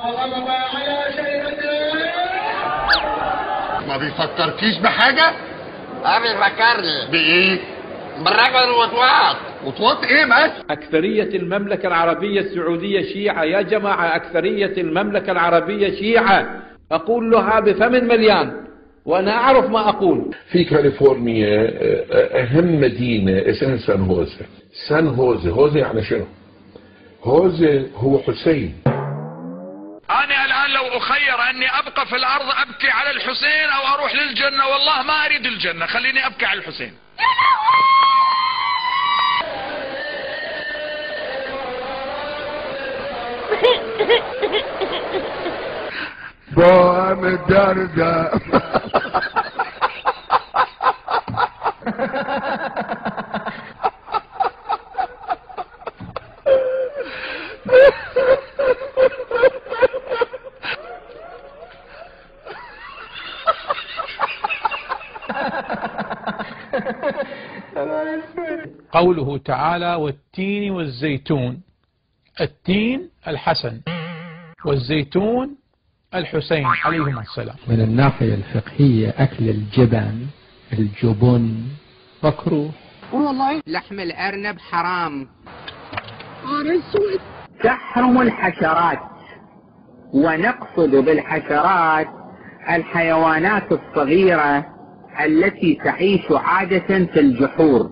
وغضب على شيبته. ما بيفكركيش بحاجة؟ بيفكرني بإيه؟ بالرجل الوطواط. وطواط إيه بس؟ أكثرية المملكة العربية السعودية شيعة يا جماعة، أكثرية المملكة العربية شيعة، أقول لها بفم مليان وأنا أعرف ما أقول. في كاليفورنيا أهم مدينة اسمها سان هوزي. سان هوزي، هوزي يعني شنو؟ هوزي هو حسين. أنا الآن لو أخير أني أبقى في الأرض أبكي على الحسين أو أروح للجنة، والله ما أريد الجنة، خليني أبكي على الحسين. بوام الدردة. قوله تعالى والتين والزيتون، التين الحسن والزيتون الحسين عليهما السلام. من الناحية الفقهية أكل الجبن مكروه. والله لحم الأرنب حرام. تحرم الحشرات، ونقصد بالحشرات الحيوانات الصغيرة التي تعيش عادة في الجحور.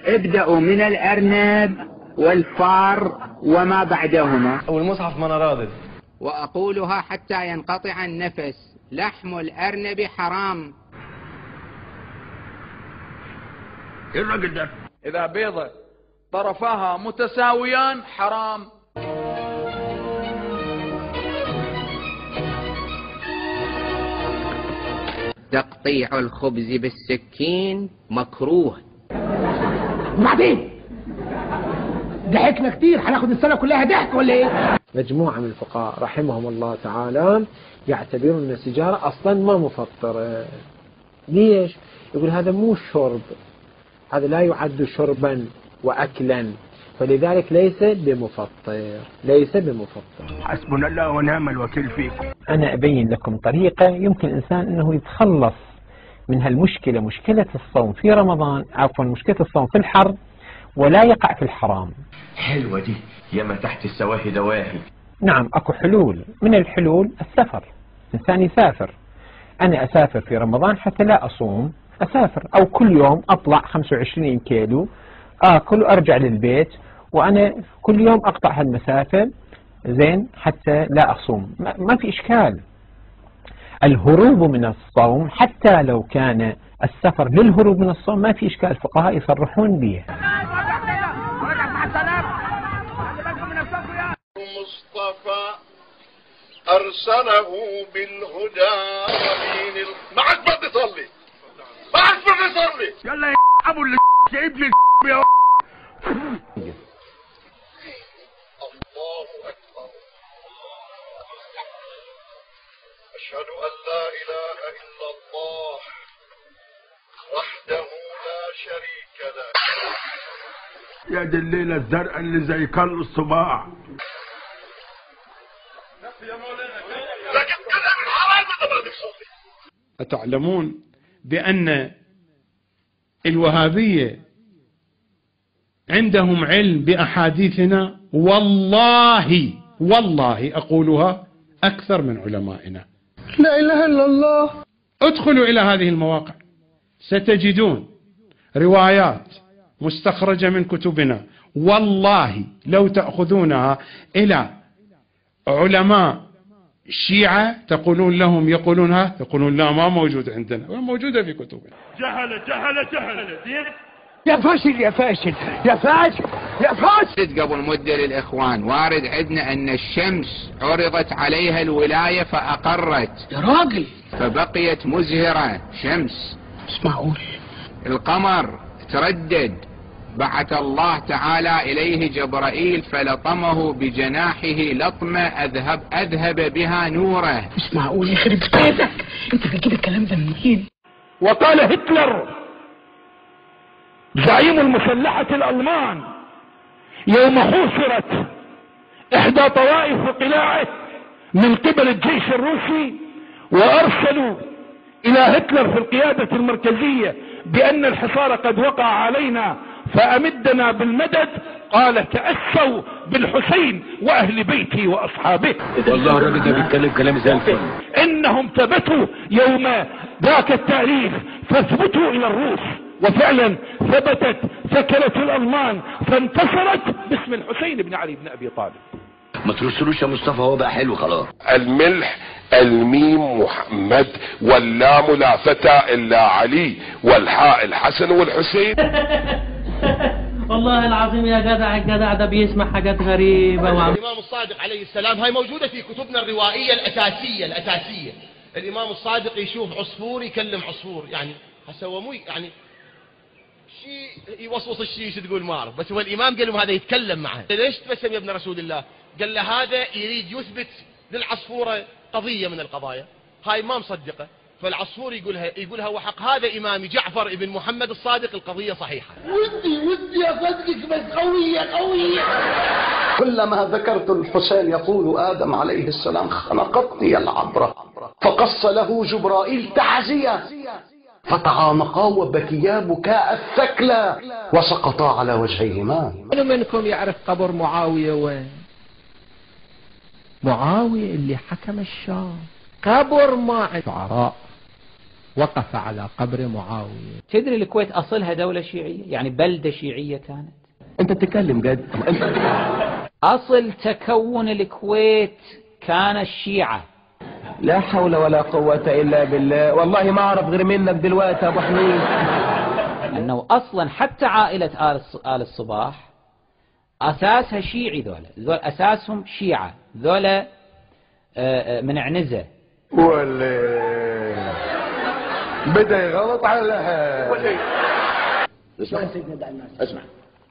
ابدأوا من الأرنب والفار وما بعدهما. والمصحف ما راضي. وأقولها حتى ينقطع النفس، لحم الأرنب حرام. إيه الرجل ده؟ إذا بيضة طرفاها متساويان حرام. تقطيع الخبز بالسكين مكروه. وبعدين ضحكنا كتير، هناخد السنة كلها ضحك ولا ايه؟ مجموعة من الفقهاء رحمهم الله تعالى يعتبرون أن السجارة أصلا ما مفطرة. ليش؟ يقول هذا مو شرب، هذا لا يعد شربا وأكلا، فلذلك ليس بمفطر. حسبنا الله ونعم الوكيل فيكم. أنا أبين لكم طريقة يمكن الإنسان أنه يتخلص من هالمشكلة، مشكلة الصوم في رمضان، عفوا مشكلة الصوم في الحر، ولا يقع في الحرام. حلوة دي، ياما تحت السواهي دواهي. نعم أكو حلول. من الحلول السفر، إنسان يسافر. أنا أسافر في رمضان حتى لا أصوم، أسافر أو كل يوم أطلع 25 كيلو آكل وأرجع للبيت، وأنا كل يوم أقطع هالمسافة زين حتى لا أصوم، ما في إشكال. الهروب من الصوم حتى لو كان السفر للهروب من الصوم ما في إشكال، الفقهاء يصرحون به. مصطفى أرسله بالهدى ودين ما عاد تصلي، ما عاد تصلي. يلا يا ابو اللي جايب لي يا الله أكبر. أشهد أن لا إله إلا الله وحده لا شريك له. يا دي الليلة الزرقاء اللي زي كل الصباع. لكن كذا من حرام ما تصلي. أتعلمون بأن الوهابية عندهم علم بأحاديثنا؟ والله أقولها أكثر من علمائنا. لا إله إلا الله. ادخلوا إلى هذه المواقع ستجدون روايات مستخرجة من كتبنا، والله لو تأخذونها إلى علماء الشيعة تقولون لهم يقولونها، يقولون لا ما موجود عندنا، موجودة في كتبنا. جهل يا فاشل. قبل مدة للإخوان وارد عندنا أن الشمس عرضت عليها الولاية فأقرت يا راجل، فبقيت مزهرة شمس. مش معقول. القمر تردد، بعث الله تعالى إليه جبرائيل فلطمه بجناحه لطمة أذهب بها نوره. مش معقول يخرب بيتك، انت بتجيب الكلام ده منين؟ وقال هتلر زعيم المسلحة الألمان يوم حوصرت إحدى طوائف قلاعه من قبل الجيش الروسي، وأرسلوا إلى هتلر في القيادة المركزية بأن الحصار قد وقع علينا فأمدنا بالمدد، قال تأسوا بالحسين وأهل بيتي وأصحابه. والله الراجل ده بيتكلم كلام زي الفل. إنهم ثبتوا يوم ذاك التاريخ فاثبتوا إلى الروس، وفعلا ثبتت ثكلة الألمان فانتصرت باسم الحسين بن علي بن أبي طالب. ما ترسلوش يا مصطفى، هو بقى حلو خلاص. الملح الميم محمد واللام لا فتى الا علي والحاء الحسن والحسين. والله العظيم يا جدع، الجدع ده بيسمع حاجات غريبة. الإمام الصادق عليه السلام هاي موجودة في كتبنا الروائية الأساسية. الإمام الصادق يشوف عصفور يكلم عصفور، يعني هسه هو مو يعني شيء يوصوص الشيء شو تقول ما أعرف، بس هو الإمام قال له هذا يتكلم معه. ليش تبسم يا ابن رسول الله؟ قال له هذا يريد يثبت للعصفورة قضية من القضايا، هاي ما مصدقة، فالعصفور يقولها وحق هذا إمامي جعفر ابن محمد الصادق القضية صحيحة. ودي أصدقك بس قوية. كلما ذكرت الحسين يقول آدم عليه السلام خنقتني العبرة، فقص له جبرائيل تعزية، فتعانقا وبكيا بكاء الثكلى وسقطا على وجهيهما. من منكم يعرف قبر معاوية وين؟ معاوية اللي حكم الشام قبر مع شعراء وقف على قبر معاوية. تدري الكويت أصلها دولة شيعية، يعني بلدة شيعية كانت. أنت تتكلم جد؟ أصل تكون الكويت كان الشيعة. لا حول ولا قوة إلا بالله، والله ما أعرف غير منك دلوقتي يا أبو حميد. أنه أصلا حتى عائلة آل الصباح أساسها شيعي، ذول أساسهم شيعة، ذولا من عنزة. ولا بدأ غلط على اسمع،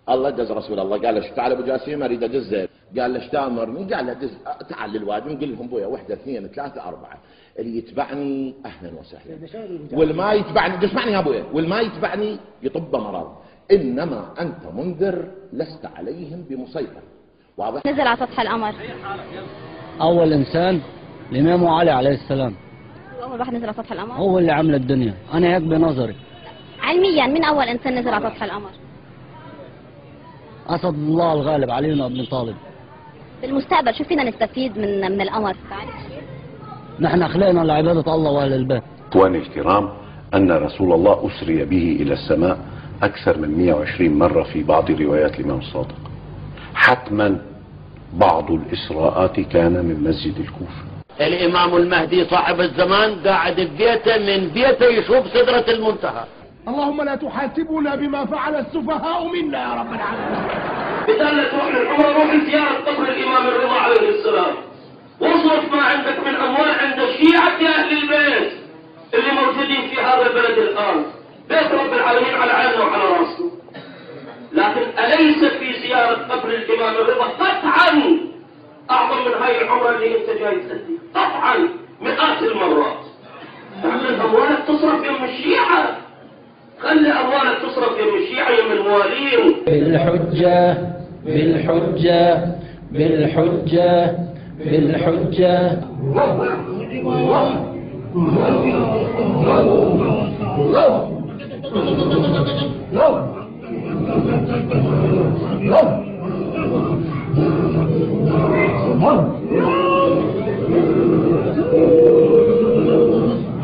الله دز رسول الله قال له تعال ابو جاسم اريد ادز، قال له تامرني، قال له دز تعال للوادي نقول لهم بويا 1 2 3 4 اللي يتبعني اهلا وسهلا، والما يتبعني اسمعني يا ابويا، والما يتبعني يطب مرض، انما انت منذر لست عليهم بمسيطر. واضح؟ نزل على سطح القمر اول انسان الامام علي عليه السلام، اول واحد نزل على سطح القمر، هو اللي عمل الدنيا. انا هيك بنظري. علميا من اول انسان نزل على سطح القمر؟ اسد الله الغالب علي بن ابي طالب. في المستقبل شو فينا نستفيد من القمر؟ نحن خلقنا لعبادة الله واهل البيت. اخواني الكرام، ان رسول الله اسري به الى السماء اكثر من 120 مرة في بعض روايات الامام الصادق. حتما بعض الاسراءات كان من مسجد الكوفة. الإمام المهدي صاحب الزمان قاعد ببيته، من بيته يشوف سدرة المنتهى. اللهم لا تحاسبنا بما فعل السفهاء منا يا رب العالمين. بدل تروح للعمر، روح لزيارة قبر الإمام الرضا عليه السلام، واصرف ما عندك من أموال عند الشيعة أهل البيت اللي موجودين في هذا البلد الآن. بيت رب العالمين على عيننا وعلى راسنا، لكن أليس في زيارة قبر الإمام الرضا قطعا أعظم من هاي العمرة اللي أنت جاي تأدي؟ قطعا مئات المرات. خلي أموالك تصرف يوم الشيعة، خلي أموالك تصرف يوم الشيعة يوم الموالين. بالحجة بالحجة بالحجة بالحجة. No.